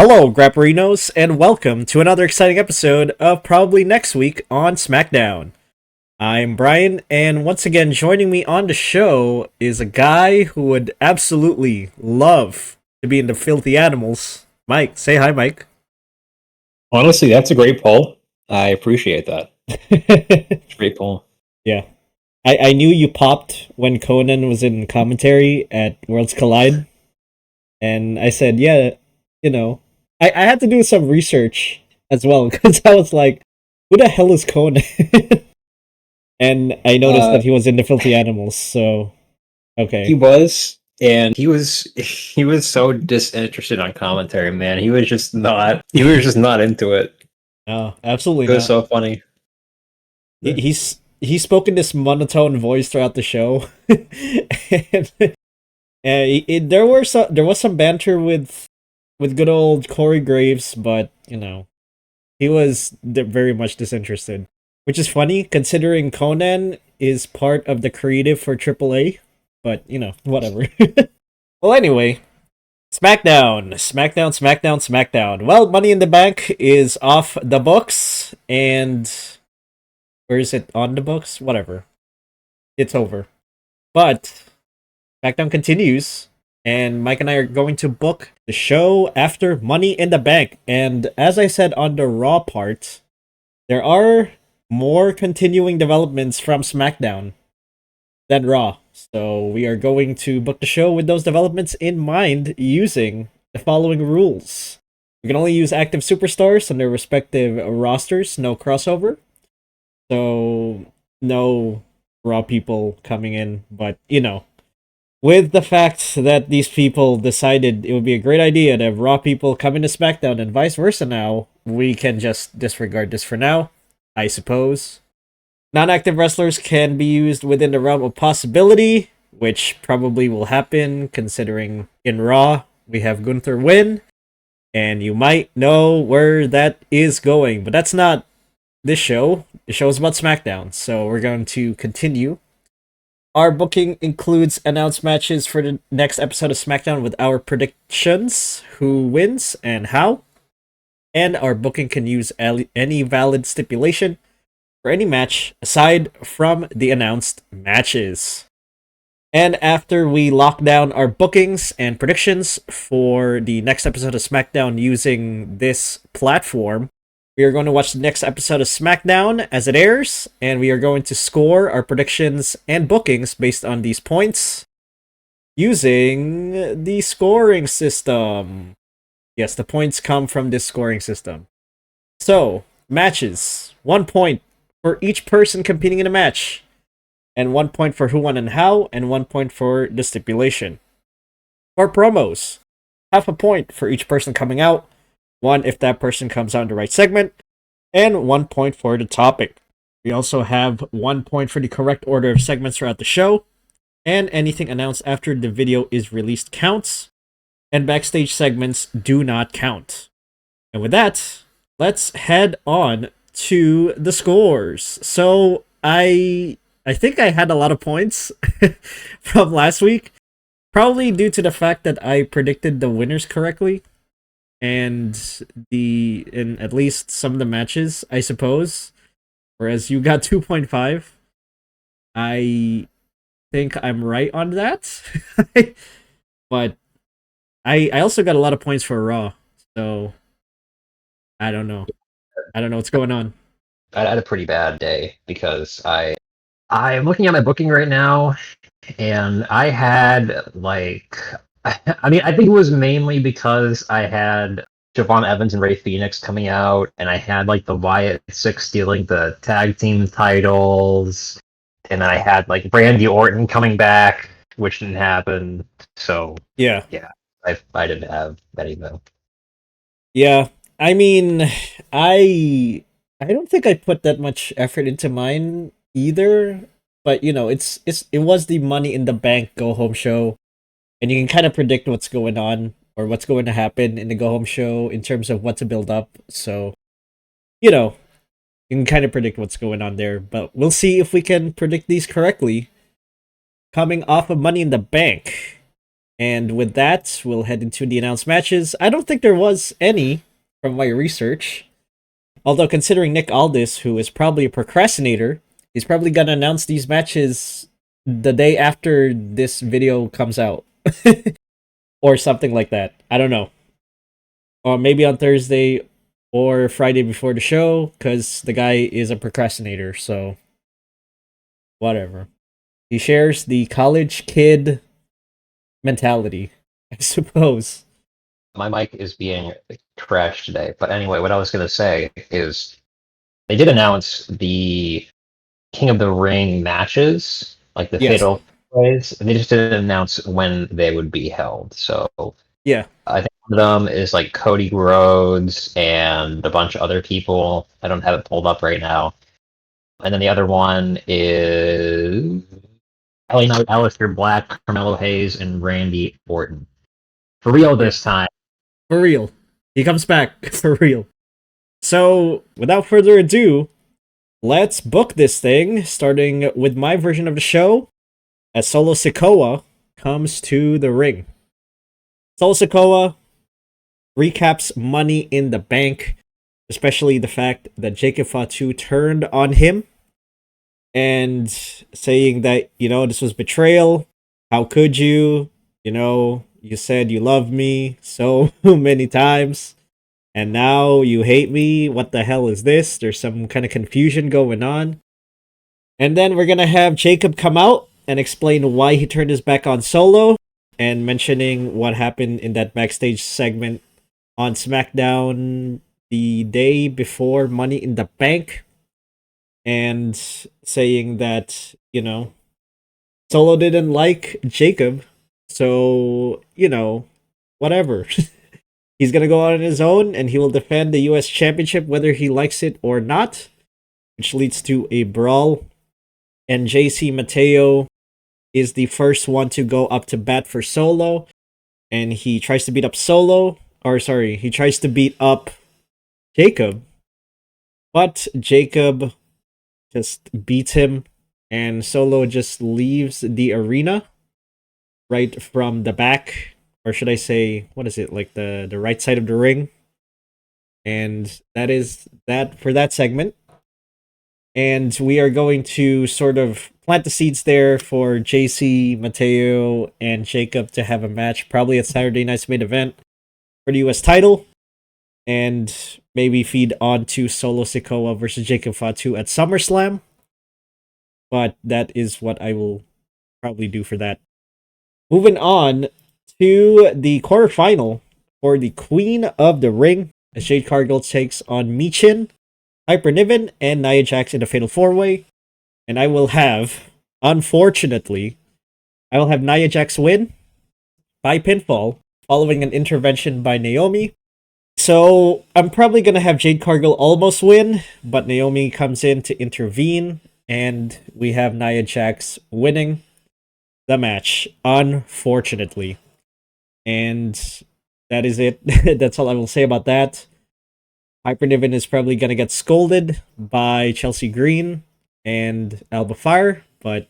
Hello, Grapperinos, and welcome to another exciting episode of Probably Next Week on Smackdown. I'm Bryon, and once again, joining me on the show is a guy who would absolutely love to be into filthy animals. Mike, say hi, Mike. Honestly, that's a great poll. I appreciate that. Great poll. Yeah. I knew you popped when Conan was in commentary at Worlds Collide, and I said, yeah, you know, I had to do some research as well, because I was like, who the hell is Conan? And I noticed that he was into filthy animals, so He okay. was, and he was so disinterested on commentary, man. He was just not into it. No, absolutely It was not. so funny. He's spoken this monotone voice throughout the show, and there was some banter with good old Corey Graves, but he was very much disinterested, which is funny considering Conan is part of the creative for AAA. But whatever. Well, anyway, Smackdown. Well, Money in the Bank is off the books, and where is it on the books? Whatever. It's over. But Smackdown continues, and Mike and I are going to book the show after Money in the Bank. And as I said on the Raw part, there are more continuing developments from SmackDown than Raw. So we are going to book the show with those developments in mind using the following rules. We can only use active superstars on their respective rosters, no crossover. So no Raw people coming in, but with the fact that these people decided it would be a great idea to have Raw people come into SmackDown and vice versa now, we can just disregard this for now, I suppose. Non-active wrestlers can be used within the realm of possibility, which probably will happen considering in Raw we have Gunther win, and you might know where that is going, but that's not this show. The show is about SmackDown, so we're going to continue. Our booking includes announced matches for the next episode of SmackDown with our predictions, who wins and how, and our booking can use any valid stipulation for any match aside from the announced matches. And after we lock down our bookings and predictions for the next episode of SmackDown using this platform, we are going to watch the next episode of SmackDown as it airs, and we are going to score our predictions and bookings based on these points using the scoring system. Yes, the points come from this scoring system. So, matches. 1 point for each person competing in a match, and 1 point for who won and how, and 1 point for the stipulation. For promos, half a point for each person coming out, 1 if that person comes out in the right segment, and 1 point for the topic. We also have 1 point for the correct order of segments throughout the show, and anything announced after the video is released counts, and backstage segments do not count. And with that, let's head on to the scores. So I think I had a lot of points from last week, probably due to the fact that I predicted the winners correctly, and in at least some of the matches, I suppose. Whereas you got 2.5. I think I'm right on that. But I also got a lot of points for Raw. So I don't know. I don't know what's going on. I had a pretty bad day because I'm looking at my booking right now, and I had I think it was mainly because I had Javon Evans and Ray Phoenix coming out, and I had like the Wyatt Six stealing the tag team titles, and then I had like Randy Orton coming back, which didn't happen. So Yeah. yeah, I didn't have many though. Yeah. I mean, I don't think I put that much effort into mine either. But it was the Money in the Bank go home show, and you can kind of predict what's going on or what's going to happen in the go home show in terms of what to build up. So you know you can kind of predict what's going on there. But we'll see if we can predict these correctly. Coming off of Money in the Bank, And with that, we'll head into the announced matches. I don't think there was any from my research. Although considering Nick Aldis, who is probably a procrastinator, he's probably gonna announce these matches the day after this video comes out. Or something like that. I don't know. Or maybe on Thursday or Friday before the show, because the guy is a procrastinator, so whatever. He shares the college kid mentality, I suppose. My mic is being trashed today. But anyway, what I was going to say is they did announce the King of the Ring matches, like the Yes. fatal plays, and they just didn't announce when they would be held. So Yeah. I think one of them is like Cody Rhodes and a bunch of other people. I don't have it pulled up right now. And then the other one is LA Knight, Aleister Black, Carmelo Hayes, and Randy Orton. For real Yeah. this time. For real. He comes back. For real. So, without further ado, let's book this thing, starting with my version of the show, as Solo Sikoa comes to the ring. Solo Sikoa recaps Money in the Bank, especially the fact that Jacob Fatu turned on him and saying that, this was betrayal. How could you? You said you loved me so many times, and now you hate me. What the hell is this? There's some kind of confusion going on. And then we're gonna have Jacob come out and explain why he turned his back on Solo, and mentioning what happened in that backstage segment on Smackdown the day before Money in the Bank, and saying that, Solo didn't like Jacob, so, whatever. He's gonna go out on his own, and he will defend the US Championship whether he likes it or not, which leads to a brawl. And JC Mateo is the first one to go up to bat for Solo, and he tries to beat up he tries to beat up Jacob, but Jacob just beats him, and Solo just leaves the arena right from the back, or should I say, what is it, like the right side of the ring. And that is that for that segment. And we are going to sort of plant the seeds there for JC, Mateo, and Jacob to have a match, probably at Saturday night's main event for the US title, and maybe feed on to Solo Sikoa versus Jacob Fatu at SummerSlam. But that is what I will probably do for that. Moving on to the quarterfinal for the Queen of the Ring, as Jade Cargill takes on Michin, Hyper Niven, and Nia Jax in a Fatal 4-Way. And I will have, unfortunately, Nia Jax win by pinfall, following an intervention by Naomi. So I'm probably going to have Jade Cargill almost win, but Naomi comes in to intervene, and we have Nia Jax winning the match, unfortunately. And that is it. That's all I will say about that. Hyper Niven is probably going to get scolded by Chelsea Green and Alba Fire, but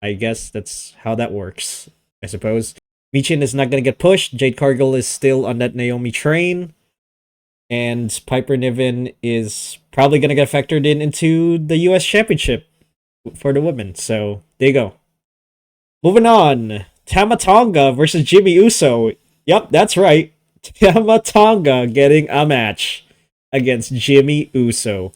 I guess that's how that works, I suppose. Michin is not going to get pushed. Jade Cargill is still on that Naomi train. And Piper Niven is probably going to get factored into the US Championship for the women. So, there you go. Moving on. Tama Tonga versus Jimmy Uso. Yep, that's right. Tama Tonga getting a match against Jimmy Uso.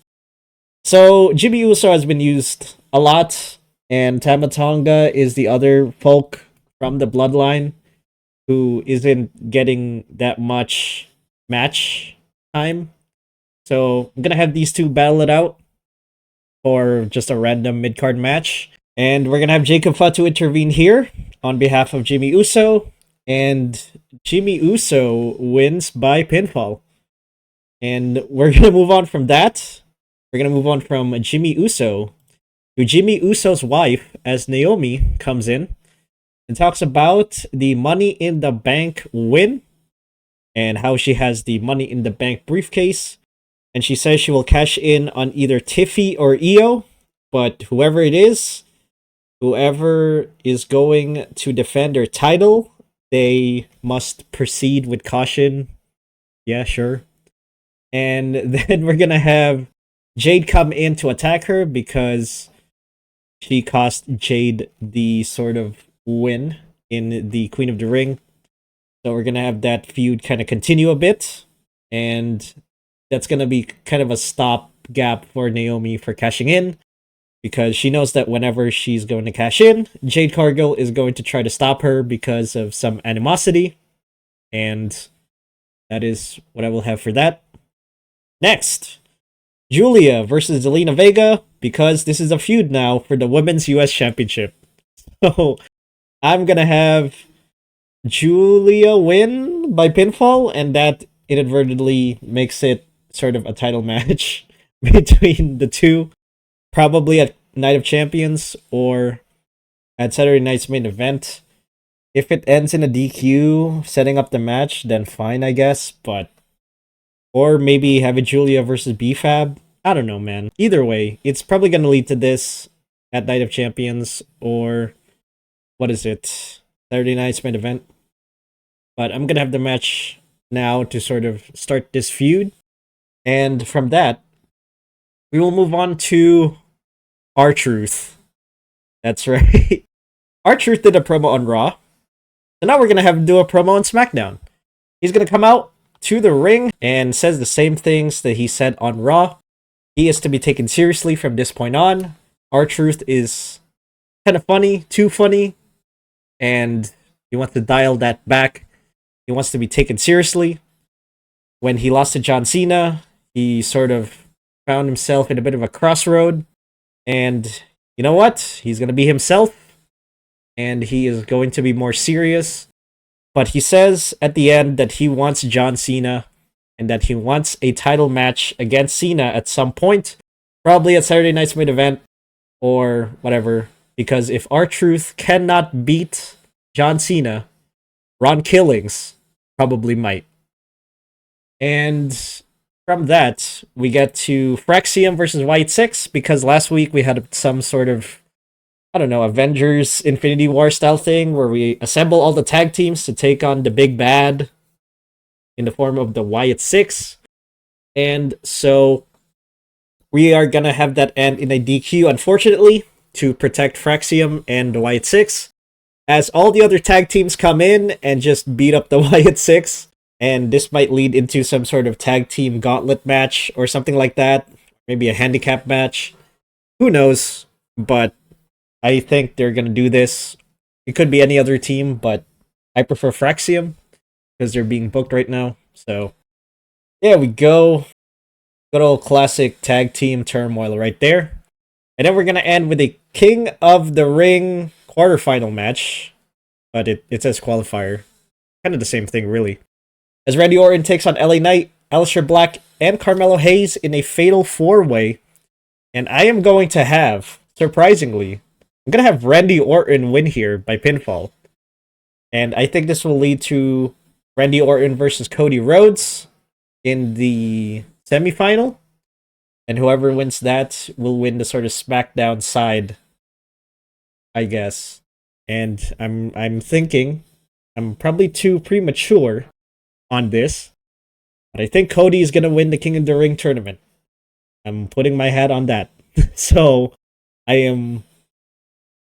So, Jimmy Uso has been used a lot, and Tama Tonga is the other folk from the bloodline who isn't getting that much match time. So, I'm gonna have these two battle it out for just a random mid-card match. And we're gonna have Jacob Fatu intervene here on behalf of Jimmy Uso, and Jimmy Uso wins by pinfall. And we're gonna move on from that. We're gonna move on from Jimmy Uso to Jimmy Uso's wife, as Naomi comes in and talks about the Money in the Bank win and how she has the Money in the Bank briefcase. And she says she will cash in on either Tiffy or Io, but whoever is going to defend her title they must proceed with caution. Yeah, sure. And then we're gonna have Jade come in to attack her because she cost Jade the sort of win in the Queen of the Ring. So we're gonna have that feud kind of continue a bit, and that's gonna be kind of a stop gap for Naomi for cashing in because she knows that whenever she's going to cash in, Jade Cargill is going to try to stop her because of some animosity, and that is what I will have for that. Next, Julia versus Zelina Vega because this is a feud now for the Women's US Championship. So I'm gonna have Julia win by pinfall, and that inadvertently makes it sort of a title match between the two, probably at Night of Champions or at Saturday night's main event. If it ends in a DQ, setting up the match, then fine, I guess. But or maybe have it Julia versus BFAB. I don't know, man. Either way, it's probably gonna lead to this at Night of Champions or what is it? Saturday night's main event. But I'm gonna have the match now to sort of start this feud. And from that, we will move on to R-Truth. That's right. R-Truth did a promo on Raw. So now we're gonna have him do a promo on SmackDown. He's gonna come out to the ring and says the same things that he said on Raw. He is to be taken seriously from this point on. R-Truth is kind of funny, too funny, and he wants to dial that back. He wants to be taken seriously. When he lost to John Cena, he sort of found himself in a bit of a crossroad. And you know what? He's going to be himself. And he is going to be more serious. But he says at the end that he wants John Cena and that he wants a title match against Cena at some point. Probably at Saturday night's main event or whatever. Because if R-Truth cannot beat John Cena, Ron Killings probably might. And from that, we get to Fraxium versus Wyatt 6 because last week we had some sort of, I don't know, Avengers Infinity War style thing where we assemble all the tag teams to take on the big bad in the form of the Wyatt 6. And so we are going to have that end in a DQ, unfortunately, to protect Fraxium and the Wyatt 6. As all the other tag teams come in and just beat up the Wyatt 6. And this might lead into some sort of tag team gauntlet match or something like that. Maybe a handicap match. Who knows? But I think they're going to do this. It could be any other team, but I prefer Fraxium because they're being booked right now. So, there we go. Good old classic tag team turmoil right there. And then we're going to end with a King of the Ring quarterfinal match. But it says qualifier. Kind of the same thing, really. As Randy Orton takes on LA Knight, Aleister Black, and Carmelo Hayes in a fatal 4-way. And I am going to have, surprisingly, I'm going to have Randy Orton win here by pinfall. And I think this will lead to Randy Orton versus Cody Rhodes in the semifinal. And whoever wins that will win the sort of SmackDown side, I guess. And I'm thinking I'm probably too premature on this, but I think Cody is going to win the King of the Ring tournament. I'm putting my hat on that. So I am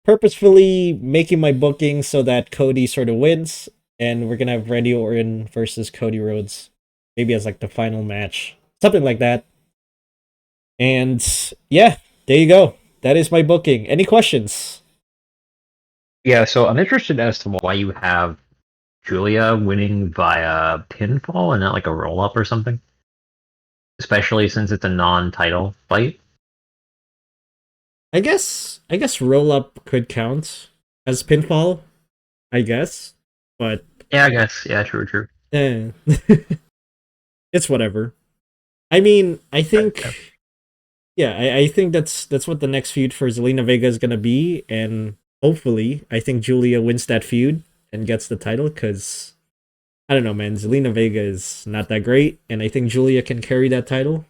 purposefully making my booking so that Cody sort of wins, and we're going to have Randy Orton versus Cody Rhodes, maybe as like the final match, something like that. And yeah, there you go. That is my booking. Any questions? Yeah, so I'm interested as to why you have Julia winning via pinfall and not like a roll up or something. Especially since it's a non-title fight. I guess roll up could count as pinfall, I guess, but Yeah, I guess. Yeah, true. eh. It's whatever. I mean, I think Yeah. yeah, I think that's what the next feud for Zelina Vega is gonna be, and hopefully, I think Julia wins that feud and gets the title because I don't know, man. Zelina Vega is not that great, and I think Julia can carry that title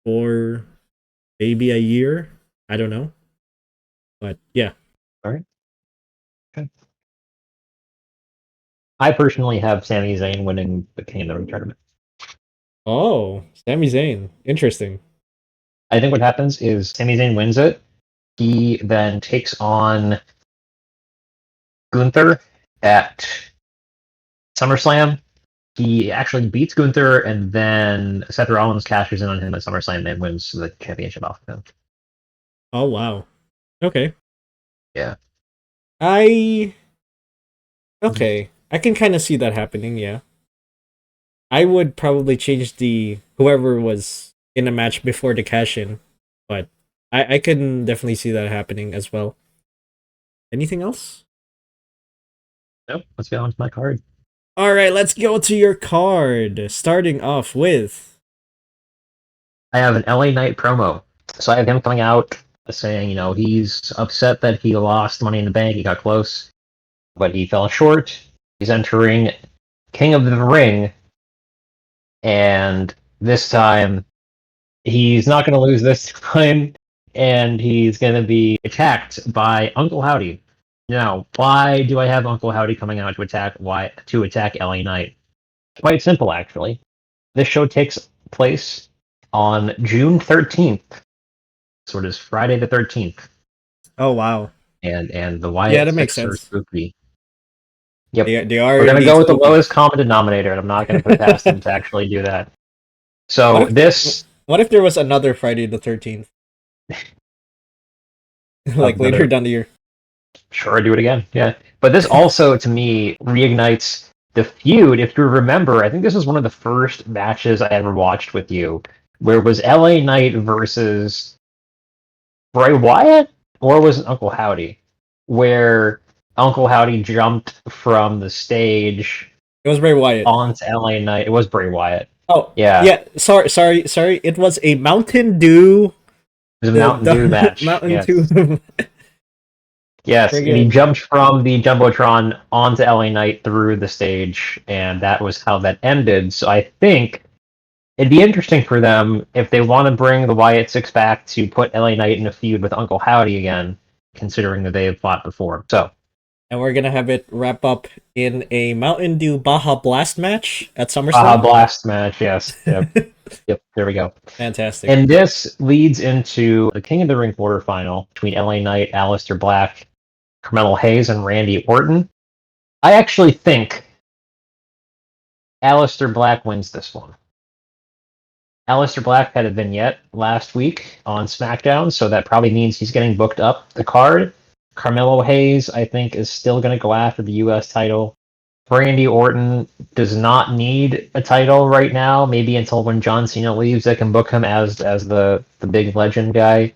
for maybe a year. I don't know, but yeah. All right. Okay. I personally have Sami Zayn winning the King of the Ring tournament. Oh, Sami Zayn. Interesting. I think what happens is Sami Zayn wins it. He then takes on Gunther at SummerSlam. He actually beats Gunther, and then Seth Rollins cashes in on him at SummerSlam and wins the championship off of him. Oh wow. Okay. Yeah. I okay. I can kind of see that happening, yeah. I would probably change the whoever was in a match before the cash in, but I can definitely see that happening as well. Anything else? Nope. Let's go on to my card. All right, let's go to your card. Starting off with I have an LA Knight promo. So I have him coming out saying, he's upset that he lost Money in the Bank. He got close, but he fell short. He's entering King of the Ring, and this time he's not going to lose this time, and he's going to be attacked by Uncle Howdy. Now, why do I have Uncle Howdy coming out to attack LA Knight? Quite simple, actually. This show takes place on June 13th, so it is Friday the 13th, oh wow. and the Yeah, Wyatt that makes Six are sense. spooky. Yep, They are we're gonna indeed go with the spooky. lowest common denominator, and I'm not gonna put it past them to actually do that. What So if this what if there was another Friday the 13th? Like later another down the year. sure do it again, yeah. But this also to me reignites the feud. If you remember, I think this was one of the first matches I ever watched with you, where it was LA Knight versus Bray Wyatt, or was it Uncle Howdy? Where Uncle Howdy jumped from the stage It was Bray Wyatt. onto LA Knight. It was Bray Wyatt. Oh, Yeah, yeah. Sorry. It was a Mountain Dew. it was a Mountain Dew The match. Mountain Yes. Dew. Yes, and he Friggin' jumped from the Jumbotron onto LA Knight through the stage, and that was how that ended. So I think it'd be interesting for them if they want to bring the Wyatt Six back to put LA Knight in a feud with Uncle Howdy again, considering that they have fought before. So And we're gonna have it wrap up in a Mountain Dew Baja Blast match at Baja SummerSlam. Blast match, yes. Yep, yep, there we go. Fantastic. And this leads into the King of the Ring quarterfinal between LA Knight, Aleister Black, Carmelo Hayes, and Randy Orton. I actually think Aleister Black wins this one. Aleister Black had a vignette last week on Smackdown, so that probably means he's getting booked up the card. Carmelo Hayes, I think, is still going to go after the U.S. title. Randy Orton does not need a title right now. Maybe until when John Cena leaves, they can book him as the big legend guy.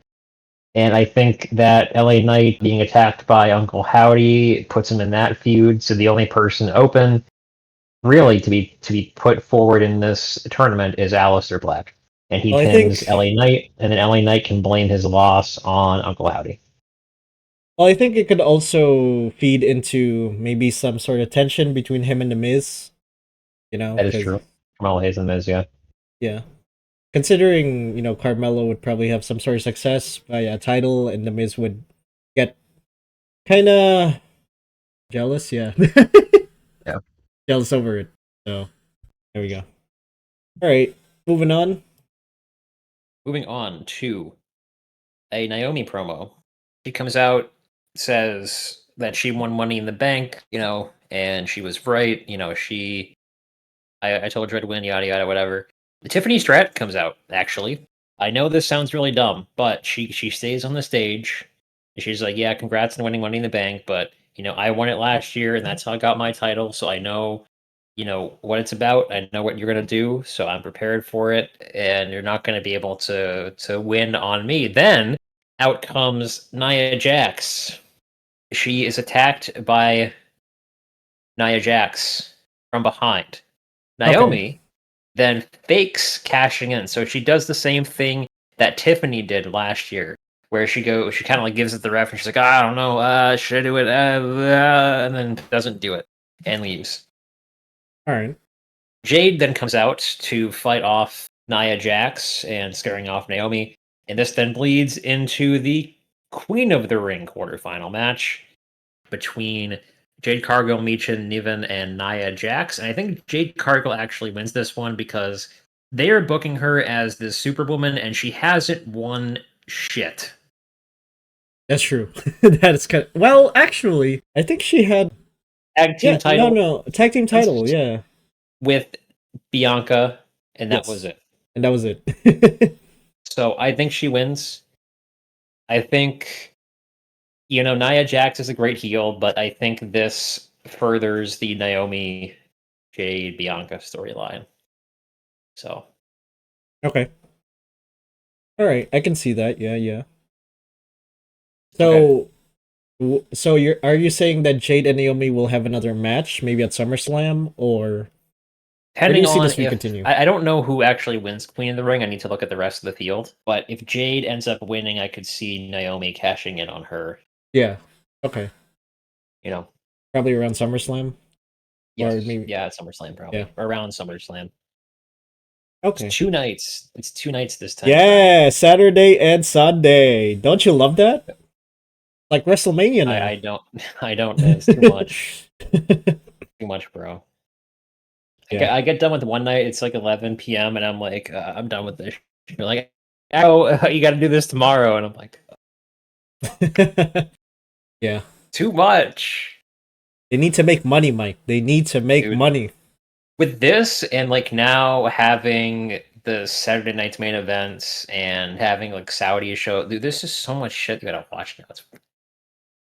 And I think that LA Knight being attacked by Uncle Howdy puts him in that feud. So the only person open, really, to be put forward in this tournament is Aleister Black, and he Well, I pins think LA Knight, and then LA Knight can blame his loss on Uncle Howdy. well, I think it could also feed into maybe some sort of tension between him and the Miz. That is Because true. Kamala Hayes and Miz, yeah. yeah, considering Carmelo would probably have some sort of success by a title, and the Miz would get kind of jealous. Yeah, Yeah. jealous over it. So there we go. All right, moving on. Moving on to a Naomi promo. She comes out, says that she won Money in the Bank, and she was right. I told her to win, yada yada, whatever. The Tiffany Stratton comes out. Actually, I know this sounds really dumb, but she stays on the stage. And she's like, "Yeah, congrats on winning Money in the Bank, but I won it last year, and that's how I got my title. So I know." What it's about. I know what you're gonna do, so I'm prepared for it, and you're not gonna be able to win on me. Then out comes Nia Jax. She is attacked by Nia Jax from behind. Okay. Naomi then fakes cashing in, so she does the same thing that Tiffany did last year, where she kind of like gives it the ref, and she's like, I don't know, should I do it? And then doesn't do it and leaves. All right. Jade then comes out to fight off Nia Jax and scaring off Naomi, and this then bleeds into the Queen of the Ring quarterfinal match between Jade Cargill, Michin, Niven, and Nia Jax. And I think Jade Cargill actually wins this one because they are booking her as the Superwoman, and she hasn't won shit. That's true. That is kind of, well, actually, I think she had Tag team title. No, tag team title, yeah. With Bianca, and that Yes. was it. And that was it. So I think she wins. I think, Nia Jax is a great heel, but I think this furthers the Naomi Jade Bianca storyline. So Okay. All right, I can see that. Yeah. So, so are you saying that Jade and Naomi will have another match, maybe at SummerSlam, or depending do you see on this if continue? I don't know who actually wins Queen of the Ring. I need to look at the rest of the field. But if Jade ends up winning, I could see Naomi cashing in on her. Yeah. Okay. Probably around SummerSlam. Yes. Or maybe At SummerSlam probably. Around SummerSlam. Okay. It's 2 nights. It's 2 nights this time. Yeah, Saturday and Sunday. Don't you love that? Like WrestleMania now. I don't. I don't. It's too much. Too much, bro. Yeah. I get done with one night. It's like 11 p.m. and I'm like, I'm done with this. You're like, oh, you got to do this tomorrow, and I'm like, Yeah. too much. They need to make money, Mike. They need to make Dude. money. With this and like now having the Saturday night's main events and having like Saudi show, dude, this is so much shit you gotta watch now. It's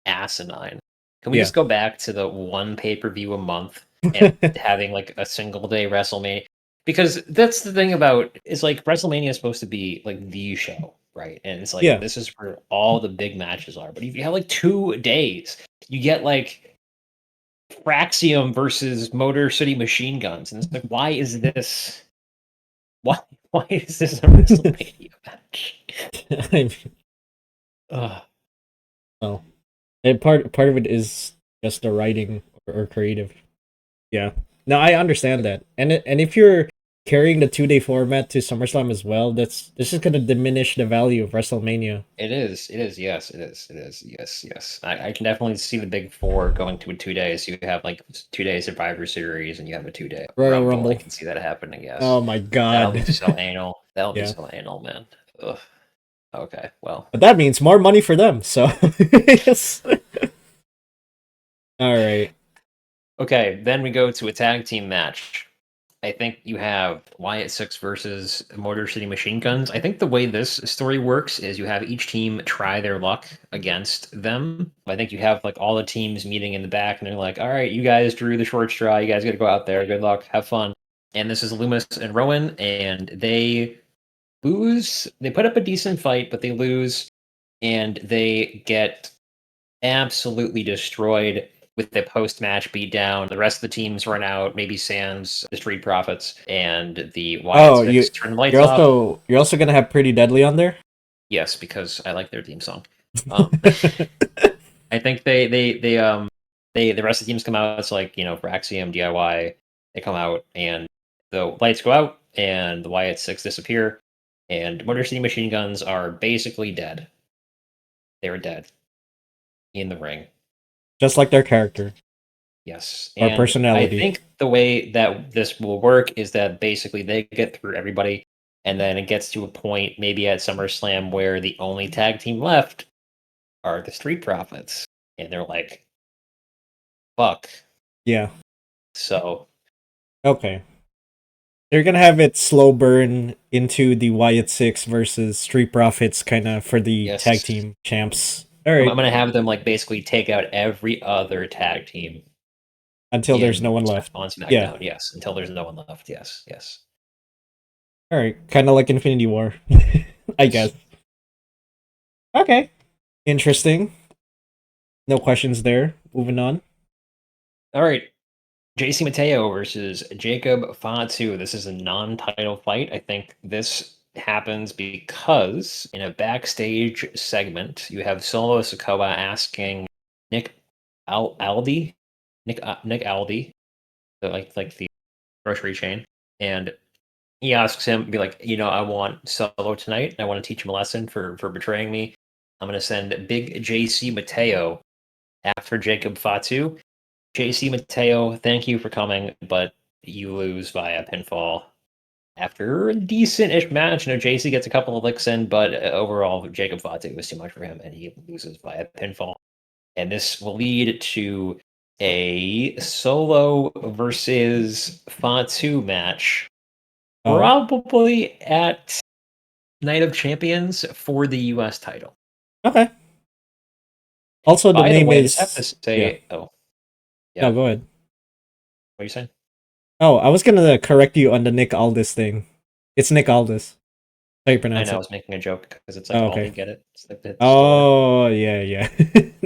asinine. Can we just go back to the one pay-per-view a month and having like a single day WrestleMania? Because that's the thing about is like WrestleMania is supposed to be like the show, right? And it's like this is where all the big matches are. But if you have like 2 days, you get like Fraxium versus Motor City Machine Guns, and it's like, why is this? Why is this a WrestleMania match? I mean, well, and part of it is just the writing or creative. Yeah, no, I understand that, and if you're carrying the 2-day format to SummerSlam as well, this is going to diminish the value of WrestleMania. It is. Yes, it is. Yes. I can definitely see the big 4 going to a 2 days. You have like 2-day Survivor Series, and you have a 2-day Royal Rumble. I can see that happening. Yes. Oh my god, that'll be so anal. That'll be so anal, man. Ugh. Okay, well. But that means more money for them. So yes. All right. Okay, then we go to a tag team match. I think you have Wyatt 6 versus Motor City Machine Guns. I think the way this story works is you have each team try their luck against them. I think you have like all the teams meeting in the back, and they're like, all right, you guys drew the short straw. You guys got to go out there. Good luck. Have fun. And this is Loomis and Rowan, and they lose. They put up a decent fight, but they lose, and they get absolutely destroyed with the post-match beatdown. The rest of the teams run out. Maybe Sam's the Street Profits and the Wyatt turn the lights off. You're also gonna have Pretty Deadly on there. Yes, because I like their theme song. I think the rest of the teams come out. It's like Fraxium, DIY. They come out and the lights go out and the Wyatt 6 disappear, and Motor City Machine Guns are basically dead. They were dead in the ring. Just like their character. Yes. Or and personality. I think the way that this will work is that basically they get through everybody, and then it gets to a point maybe at SummerSlam where the only tag team left are the Street Profits. And they're like, fuck. Yeah. So. Okay. You're gonna have it slow burn into the Wyatt 6 versus Street Profits kind of for the tag team champs. All right. I'm gonna have them like basically take out every other tag team until there's no one left on SmackDown. Yes, until there's no one left. Yes. All right, kind of like Infinity War, I guess. Okay, interesting. No questions there. Moving on. All right, JC Mateo versus Jacob Fatu. This is a non-title fight. I think this happens because in a backstage segment, you have Solo Sikoa asking Nick Aldi, like the grocery chain, and he asks him, be like, I want Solo tonight. I want to teach him a lesson for betraying me. I'm going to send Big JC Mateo after Jacob Fatu. JC Mateo, thank you for coming, but you lose via pinfall. After a decent-ish match, JC gets a couple of licks in, but overall, Jacob Fatu was too much for him, and he loses via pinfall. And this will lead to a Solo versus Fatu match, probably at Night of Champions for the U.S. title. Okay. Also, the By name way, I is. just have to say, No, yeah. go ahead. What are you saying? Oh, I was gonna correct you on the Nick Aldis thing. It's Nick Aldis. How you I pronounce know I it? was making a joke because it's like Oh, all okay. you get it. It's like the store. Oh, yeah.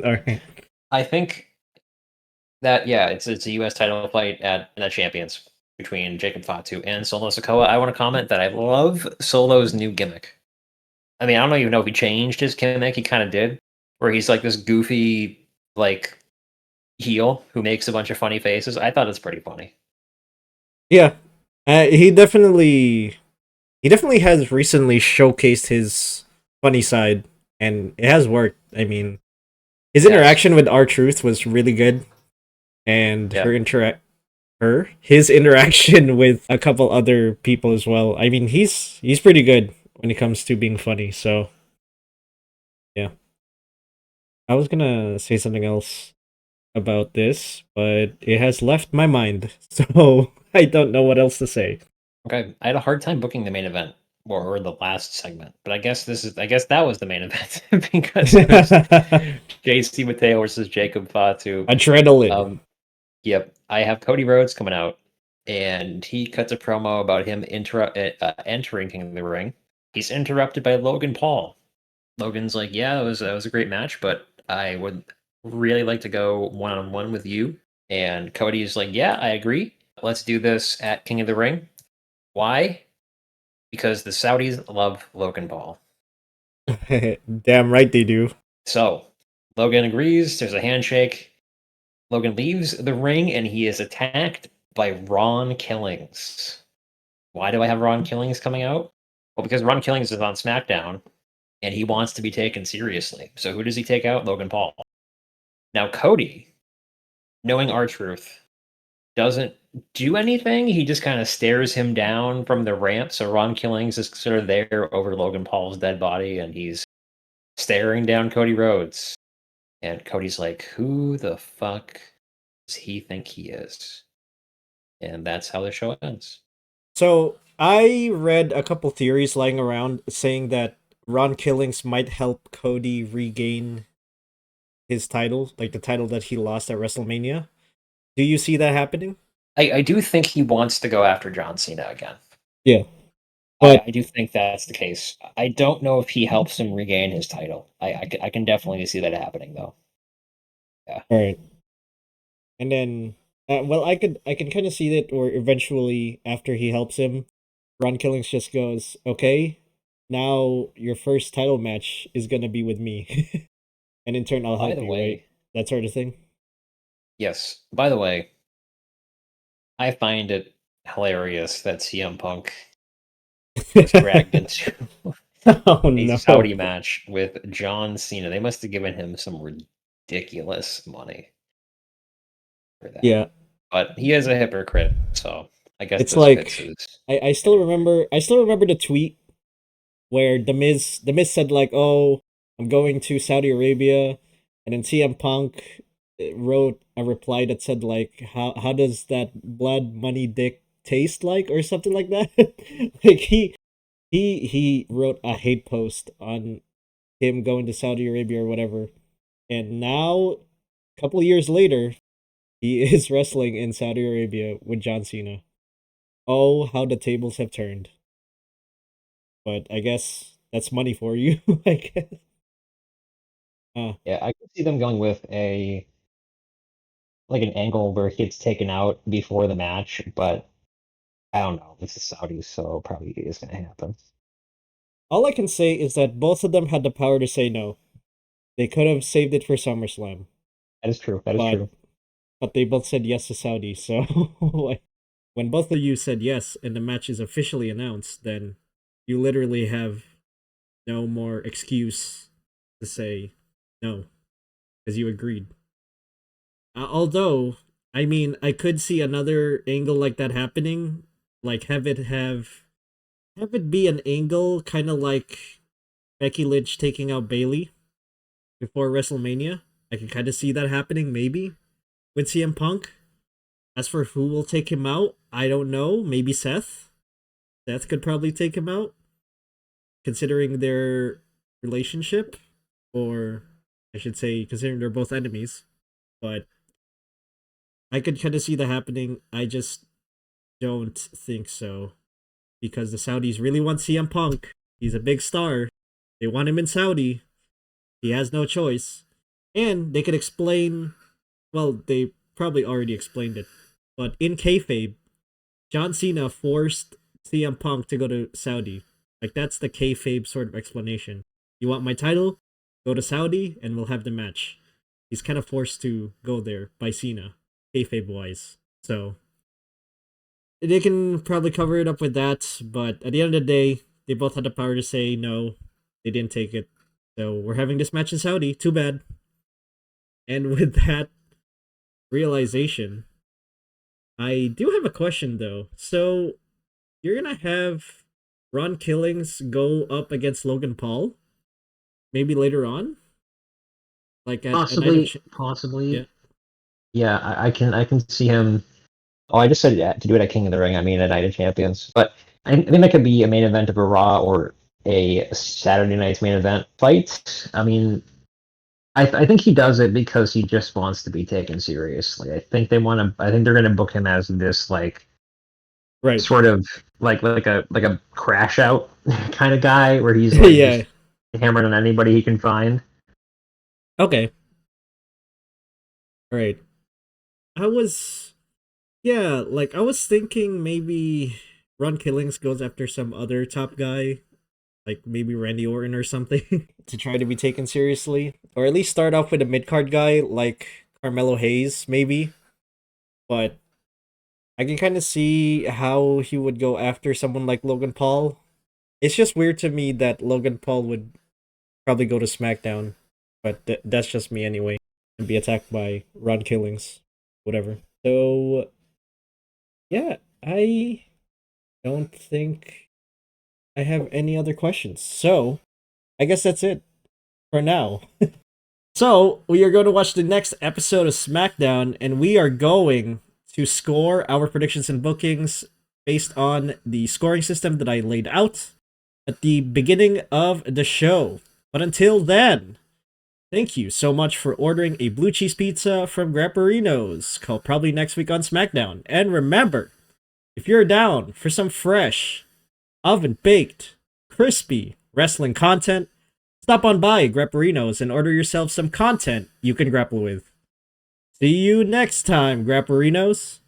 All right. I think that it's a U.S. title fight at the Champions between Jacob Fatu and Solo Sikoa. I want to comment that I love Solo's new gimmick. I mean, I don't even know if he changed his gimmick. He kind of did, where he's like this goofy like heel who makes a bunch of funny faces. I thought it's pretty funny. Yeah, he definitely has recently showcased his funny side, and it has worked. I mean, his Yes. interaction with R-Truth was really good, and Yeah. his interaction with a couple other people as well. I mean, he's pretty good when it comes to being funny. So, yeah, I was gonna say something else about this, but it has left my mind, so I don't know what else to say. Okay, I had a hard time booking the main event or the last segment, but I guess that was the main event because it was JC Mateo versus Jacob Fatu. Adrenaline. Yep, I have Cody Rhodes coming out, and he cuts a promo about him entering the ring. He's interrupted by Logan Paul. Logan's like, "Yeah, that was a great match, but I would really like to go one on one with you." And Cody's like, "Yeah, I agree. Let's do this at King of the Ring." Why? Because the Saudis love Logan Paul. Damn right they do. So Logan agrees. There's a handshake. Logan leaves the ring and he is attacked by Ron Killings. Why do I have Ron Killings coming out? Well, because Ron Killings is on SmackDown and he wants to be taken seriously. So who does he take out? Logan Paul. Now, Cody, knowing R-Truth, doesn't do anything. He just kind of stares him down from the ramp. So Ron Killings is sort of there over Logan Paul's dead body and he's staring down Cody Rhodes. And Cody's like, who the fuck does he think he is? And that's how the show ends. So I read a couple theories lying around saying that Ron Killings might help Cody regain his title, like the title that he lost at WrestleMania. Do you see that happening? I do think he wants to go after John Cena again. Yeah. I, But I do think that's the case. I don't know if he helps him regain his title. I can definitely see that happening, though. Yeah. all right. And then well, I can kind of see that, or eventually after he helps him, Ron Killings just goes, "Okay, now your first title match is going to be with me." And in turn I'll By help the you, right? way, That sort of thing. yes. By the way, I find it hilarious that CM Punk was dragged into Oh a no. Saudi match with John Cena. They must have given him some ridiculous money for that. Yeah. But he is a hypocrite, so I guess It's this fits like his. I still remember the tweet where the Miz said like, "Oh, I'm going to Saudi Arabia," and then CM Punk wrote a reply that said like, "How does that blood money dick taste like?" or something like that. Like he wrote a hate post on him going to Saudi Arabia or whatever, and now a couple years later, he is wrestling in Saudi Arabia with John Cena. Oh, how the tables have turned. But I guess that's money for you, I guess. Yeah, I could see them going with a like an angle where he gets taken out before the match, but I don't know. This is Saudi, so probably is going to happen. All I can say is that both of them had the power to say no. They could have saved it for SummerSlam, That is true. That is but true. but they both said yes to Saudi. So like, when both of you said yes and the match is officially announced, then you literally have no more excuse to say no because you agreed. Although I mean, I could see another angle like that happening, like have it be an angle kind of like Becky Lynch taking out Bailey before WrestleMania. I can kind of see that happening, maybe with CM Punk. As for who will take him out, I don't know. Maybe Seth. Seth could probably take him out, considering their relationship, or I should say, considering they're both enemies. But I could kind of see that happening. I just don't think so, because the Saudis really want CM Punk. He's a big star. They want him in Saudi. He has no choice. And they could explain, well, they probably already explained it, but in kayfabe, John Cena forced CM Punk to go to Saudi. Like, that's the kayfabe sort of explanation. You want my title? Go to Saudi and we'll have the match. He's kind of forced to go there by Cena, kayfabe wise. So, they can probably cover it up with that, but at the end of the day, they both had the power to say no, they didn't take it. So, we're having this match in Saudi. Too bad. And with that realization, I do have a question though. So, you're gonna have Ron Killings go up against Logan Paul? Maybe later on? Like at Possibly. Yeah. Yeah, I can see him. Oh, I just said to do it at King of the Ring. I mean, at Night of Champions. But I think that could be a main event of a Raw or a Saturday night's main event fight. I mean, I think he does it because he just wants to be taken seriously. I think they want to. I think they're going to book him as this like Right. sort of like a crash out kind of guy where he's like Yeah. just hammering on anybody he can find. Okay. Alright. I was thinking maybe Ron Killings goes after some other top guy, like maybe Randy Orton or something, to try to be taken seriously. Or at least start off with a mid-card guy like Carmelo Hayes, maybe. But I can kind of see how he would go after someone like Logan Paul. It's just weird to me that Logan Paul would probably go to SmackDown, but that's just me anyway, and be attacked by Ron Killings, whatever. So, yeah, I don't think I have any other questions. So, I guess that's it for now. So, we are going to watch the next episode of SmackDown, and we are going to score our predictions and bookings based on the scoring system that I laid out at the beginning of the show. But until then, thank you so much for ordering a blue cheese pizza from Grapperinos. Call probably next week on SmackDown. And remember, if you're down for some fresh, oven-baked, crispy wrestling content, stop on by Grapperinos and order yourself some content you can grapple with. See you next time, Grapperinos.